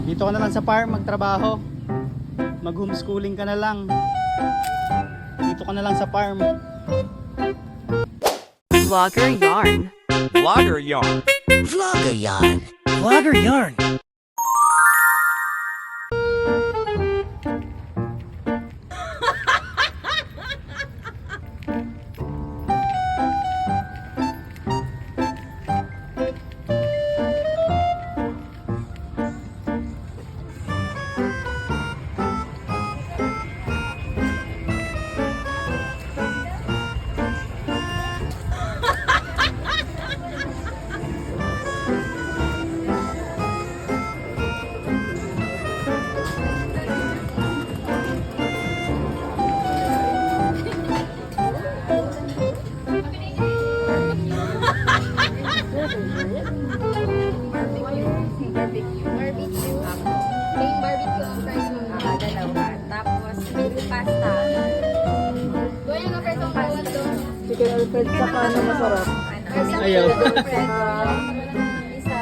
Dito ka na lang sa farm magtrabaho. Mag-homeschooling ka na lang. Dito ka na lang sa farm. Vlogger Yarn. Vlogger Yarn. Vlogger Yarn. Vlogger Yarn. Barbecue. Plain barbecue ang price mo mga dalawa. Tapos, mini pasta. Doon yung presong pasta doon. Chicken Alfred saka ano masarap. Ayaw. Isa.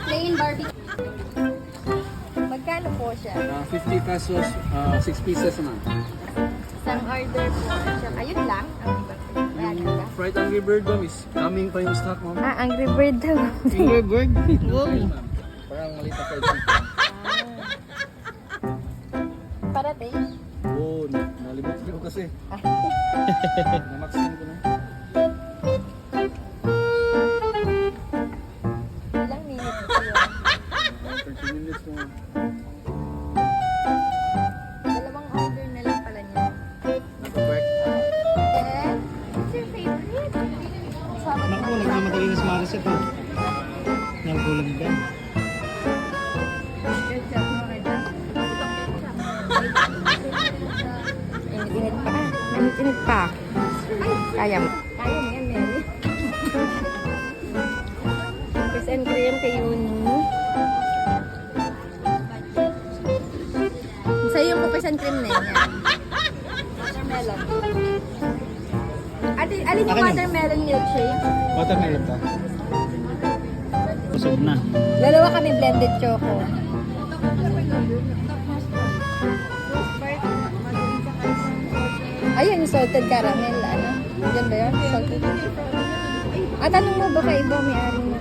Plain barbecue. Magkano po siya? 50 pesos, 6 pieces na. Isang order po. Ayun lang. Wala na ba? Fried Angry Bird daw is coming pa yung stock mo. Angry Bird daw. Angry Bird. Wow. Parang maliit na fried chicken. Parating. Oo, nalimutan ko kasi. Namaxin ko na. Ilang minutes po yun? 30 minutes na. Dalawang order na lang pala niya. Naka-correct. Eh, what's your favorite? Sabag Naku, nagmamadali na si Mariset ha. Nagkulag din. Init-init pa. Init-init pa. Kaya mo. Kaya mo yan, Mary. Cookies and cream kay Yuni. Sa'yo yung cookies and cream na yan. Watermelon. Alin yung Akin yun. watermelon milkshake? Watermelon ka. Busog na. Dalawa kami blended choco. Ayun, yung salted caramel. Ano? Yan ba yun? Salted. Tanong mo ba kay iba may-ari mo?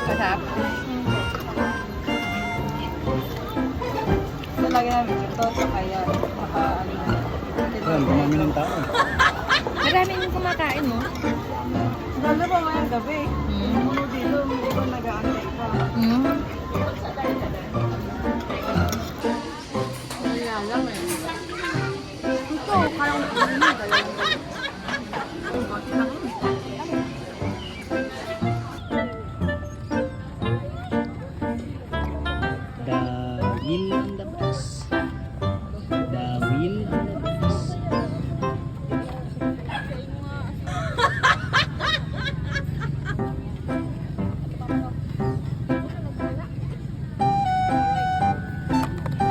Masarap. So, lagi namin ito sa kaya. Ayan, dumami ng tao. Marami yung kumakain mo. Lalo pa ngayong gabi. Ano dito, hindi ko nag-aantay pa. Wala lang eh. Ito, parang The wheel on the bus. The wheel on the bus.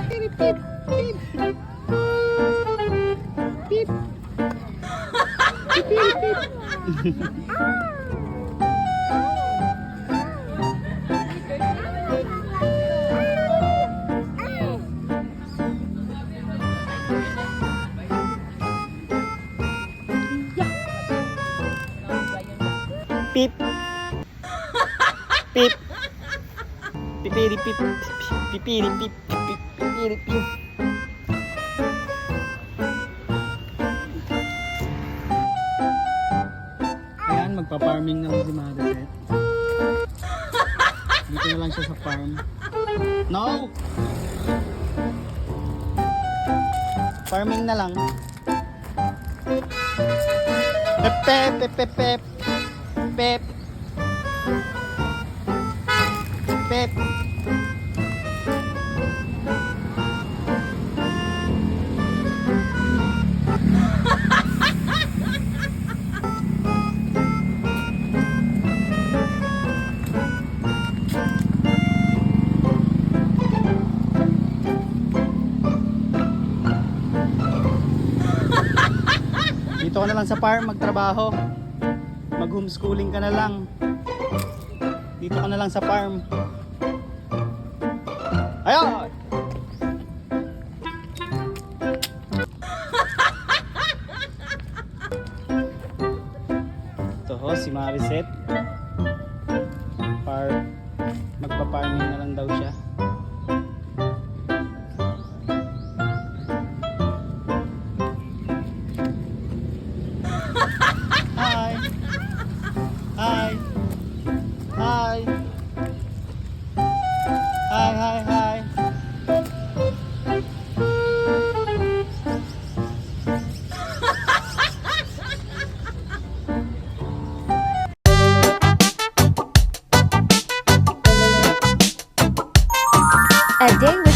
Pip, pip, pip. Pip. Pip, pip, pip. Pip. Pip. Pipiri pip. Pipiri pip. Pipiri pip. Ayan, magpa-farming na lang si Mariset. Dito na lang siya sa farm. No! Farming na lang. Pep, pep, pep, pep, pep. Pep. Pep. Dito ka na lang sa farm magtrabaho. Mag-homeschooling ka na lang. Dito ka na lang sa farm. Ayun! Ito ho, si Mariset. Magpa-farming na lang daw siya. Hi. Hi. Hi. Hi, hi, hi. A day with